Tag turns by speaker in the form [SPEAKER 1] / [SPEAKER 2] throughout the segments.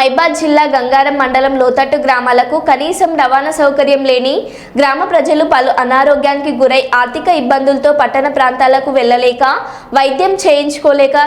[SPEAKER 1] మైబాద్ జిల్లా గంగారం మండలం లోతట్టు గ్రామాలకు కనీసం రవాణా సౌకర్యం లేని గ్రామ ప్రజలు పలు అనారోగ్యానికి గురై ఆర్థిక ఇబ్బందులతో పట్టణ ప్రాంతాలకు వెళ్లలేక వైద్యం చేయించుకోలేక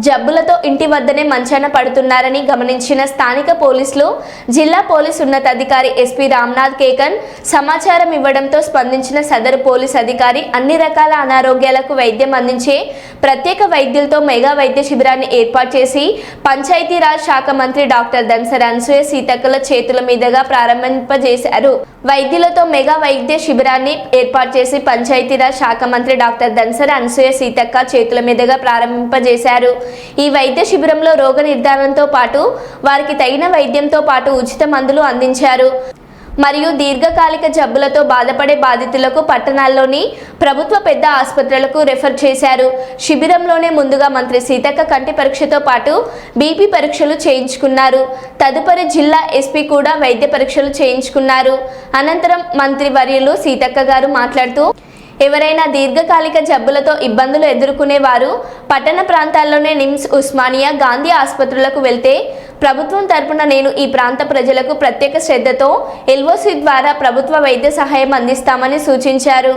[SPEAKER 1] జబ్బులతో ఇంటి వద్దనే మంచాన పడుతున్నారని గమనించిన స్థానిక పోలీసులు జిల్లా పోలీసు ఉన్నతాధికారి ఎస్పీ రామ్నాథ్ కేకన్ సమాచారం ఇవ్వడంతో స్పందించిన సదరు పోలీస్ అధికారి అన్ని రకాల అనారోగ్యాలకు వైద్యం అందించే ప్రత్యేక వైద్యులతో మెగా వైద్య శిబిరాన్ని ఏర్పాటు చేసి పంచాయతీరాజ్ శాఖ మంత్రి డాక్టర్ ధన్సర్ అనసూయ సీతక్కల చేతుల మీదుగా ప్రారంభింపజేశారు. వైద్యులతో మెగా వైద్య శిబిరాన్ని ఏర్పాటు చేసి పంచాయతీరాజ్ శాఖ మంత్రి డాక్టర్ ధన్సర్ అనసూయ సీతక్క చేతుల మీదుగా ప్రారంభింపజేశారు. ఈ వైద్య శిబిరంలో రోగ నిర్ధారణతో పాటు వారికి తగిన వైద్యంతో పాటు ఉచిత మందులు అందించారు. మరియు దీర్ఘకాలిక జబ్బులతో బాధపడే బాధితులకు పట్టణాల్లోని ప్రభుత్వ పెద్ద ఆసుపత్రులకు రెఫర్ చేశారు. శిబిరంలోనే ముందుగా మంత్రి సీతక్క కంటి పరీక్షతో పాటు బీపీ పరీక్షలు చేయించుకున్నారు. తదుపరి జిల్లా ఎస్పీ కూడా వైద్య పరీక్షలు చేయించుకున్నారు. అనంతరం మంత్రి వర్యులు సీతక్క గారు మాట్లాడుతూ ఎవరైనా దీర్ఘకాలిక జబ్బులతో ఇబ్బందులు ఎదుర్కొనే వారు పట్టణ ప్రాంతాల్లోనే నిమ్స్, ఉస్మానియా, గాంధీ ఆసుపత్రులకు వెళ్తే ప్రభుత్వం తరపున నేను ఈ ప్రాంత ప్రజలకు ప్రత్యేక శ్రద్ధతో ఎల్ఓసి ద్వారా ప్రభుత్వ వైద్య సహాయం అందిస్తామని సూచించారు.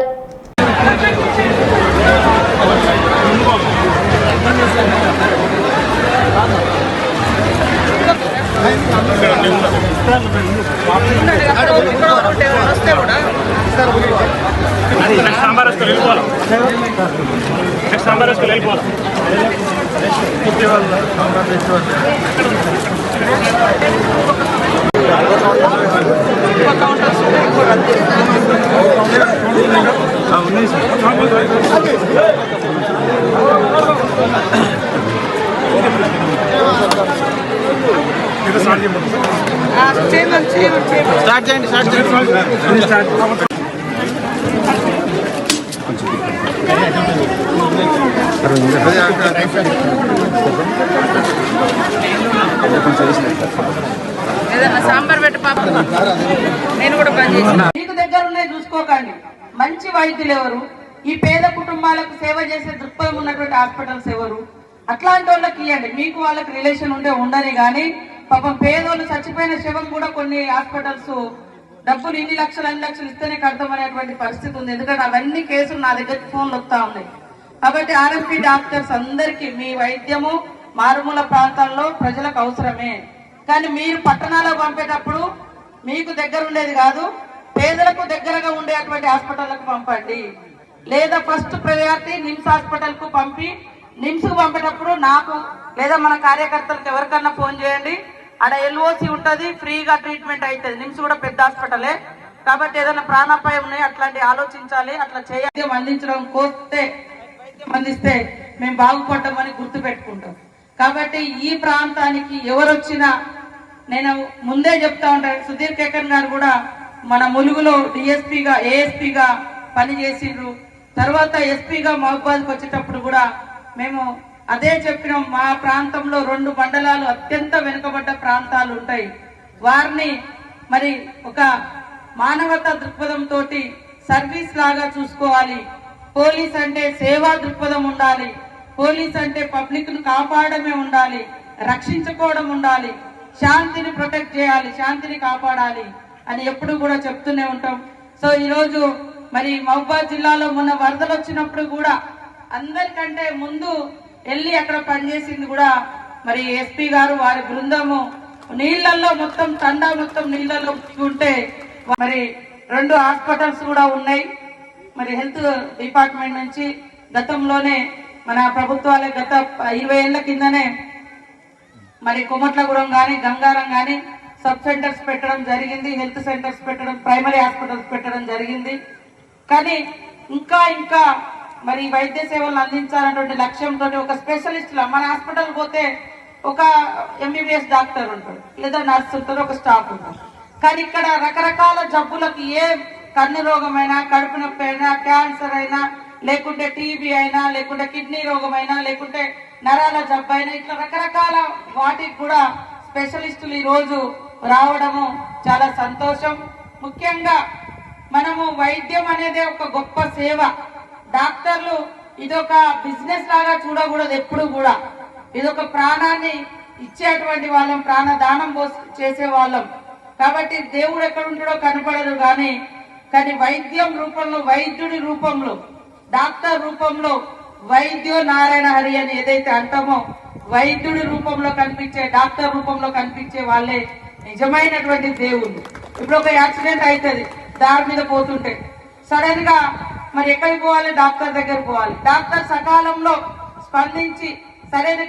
[SPEAKER 2] స్టార్ట్ చేయండి.
[SPEAKER 3] సాంబార్ పెట్టి పాప నేను కూడా పని చేసిన మీకు దగ్గర ఉన్నాయి చూసుకోకండి. మంచి వైద్యులు ఎవరు, ఈ పేద కుటుంబాలకు సేవ చేసే దృక్పథం ఉన్నటువంటి హాస్పిటల్స్ ఎవరు, అట్లాంటి వాళ్ళకి ఇవ్వండి. మీకు వాళ్ళకి రిలేషన్ ఉంటే ఉండని కానీ పాపం పేదోళ్ళు చచ్చిపోయిన శవం కూడా కొన్ని హాస్పిటల్స్ డబ్బులు ఇన్ని లక్షలు అన్ని లక్షలు ఇస్తేనే కడతామనేటువంటి పరిస్థితి ఉంది. ఎందుకంటే అవన్నీ కేసులు నా దగ్గర ఫోన్లు వస్తా ఉన్నాయి. కాబట్టి ఆర్ఎంపీ డాక్టర్స్ అందరికీ మీ వైద్యము మారుమూల ప్రాంతాల్లో ప్రజలకు అవసరమే. కానీ మీరు పట్టణాలకు పంపేటప్పుడు మీకు దగ్గర ఉండేది కాదు, పేదలకు దగ్గరగా ఉండేటువంటి హాస్పిటల్లకు పంపండి. లేదా ఫస్ట్ ప్రయారిటీ నిమ్స్ హాస్పిటల్ కు పంపి నిమ్స్ కు పంపేటప్పుడు నాకు లేదా మన కార్యకర్తలకు ఎవరికన్నా ఫోన్ చేయండి. ఆడ ఎల్ఓసి ఉంటుంది, ఫ్రీగా ట్రీట్మెంట్ అవుతుంది. నిమ్స్ కూడా పెద్ద హాస్పిటలే కాబట్టి ఏదైనా ప్రాణాపాయం ఉన్నాయి అట్లాంటి ఆలోచించాలి. అట్లా చేయాలి. అందించడం కోస్తే అందిస్తే మేము బాగుపడ్డామని గుర్తు పెట్టుకుంటాం. కాబట్టి ఈ ప్రాంతానికి ఎవరు వచ్చినా నేను ముందే చెప్తా ఉంటాను. సుధీర్ కేకన్ గారు కూడా మన ములుగులో డిఎస్పీగా ఏఎస్పీగా పనిచేసిండ్రు. తర్వాత ఎస్పీగా మహబూబాద్కి వచ్చేటప్పుడు కూడా మేము అదే చెప్పినాం. మా ప్రాంతంలో 2 మండలాలు అత్యంత వెనుకబడ్డ ప్రాంతాలు ఉంటాయి. వారిని మరి ఒక మానవతా దృక్పథంతో సర్వీస్ లాగా చూసుకోవాలి. పోలీస్ అంటే సేవా దృక్పథం ఉండాలి. పోలీస్ అంటే పబ్లిక్ ను కాపాడమే ఉండాలి, రక్షించుకోవడం ఉండాలి, శాంతిని ప్రొటెక్ట్ చేయాలి, శాంతిని కాపాడాలి అని ఎప్పుడు కూడా చెప్తూనే ఉంటాం. సో ఈరోజు మరి మహబూబాద్ జిల్లాలో మొన్న వరదలు వచ్చినప్పుడు కూడా అందరికంటే ముందు వెళ్ళి అక్కడ పనిచేసింది కూడా మరి ఎస్పీ గారు, వారి బృందము. నీళ్లలో మొత్తం తండా మొత్తం నీళ్లలో ఉంటే మరి 2 హాస్పిటల్స్ కూడా ఉన్నాయి. మరి హెల్త్ డిపార్ట్మెంట్ నుంచి గతంలోనే మన ప్రభుత్వాలే గత 20 ఏళ్ల కిందనే మరి కొమట్లగూడెం కానీ గంగారం కానీ సబ్ సెంటర్స్ పెట్టడం జరిగింది. హెల్త్ సెంటర్స్ పెట్టడం, ప్రైమరీ హాస్పిటల్స్ పెట్టడం జరిగింది. కానీ ఇంకా మరి వైద్య సేవలు అందించాలన్నటువంటి లక్ష్యంతో ఒక స్పెషలిస్ట్ మన హాస్పిటల్ పోతే ఒక ఎంబీబీఎస్ డాక్టర్ ఉంటాడు, లేదా నర్స్ ఉంటారు, ఒక స్టాఫ్ ఉంటారు. కానీ ఇక్కడ రకరకాల జబ్బులకు ఏ కన్ను రోగమైనా, కడుపు నొప్పి అయినా, క్యాన్సర్ అయినా, లేకుంటే టీబీ అయినా, లేకుంటే కిడ్నీ రోగం అయినా, లేకుంటే నరాల జబ్బు అయినా, ఇట్లా రకరకాల వాటికి కూడా స్పెషలిస్టులు ఈ రోజు రావడము చాలా సంతోషం. ముఖ్యంగా మనము వైద్యం అనేది ఒక గొప్ప సేవ. డాక్టర్లు ఇదొక బిజినెస్ లాగా చూడకూడదు. ఎప్పుడు కూడా ఇదొక ప్రాణాన్ని ఇచ్చేటువంటి వాళ్ళం, ప్రాణదానం చేసే వాళ్ళం. కాబట్టి దేవుడు ఎక్కడ ఉంటాడో కనపడదు కానీ వైద్యం రూపంలో, వైద్యుడి రూపంలో, డాక్టర్ రూపంలో, వైద్యో నారాయణ హరి అని ఏదైతే అంటామో వైద్యుడి రూపంలో కనిపించే, డాక్టర్ రూపంలో కనిపించే వాళ్ళే నిజమైనటువంటి దేవుళ్ళు. ఇప్పుడు ఒక యాక్సిడెంట్ అవుతుంది, దారి మీద పోతుంటే సడన్ గా మరి ఎక్కడికి పోవాలి? డాక్టర్ దగ్గర పోవాలి. డాక్టర్ సకాలంలో స్పందించి సరైన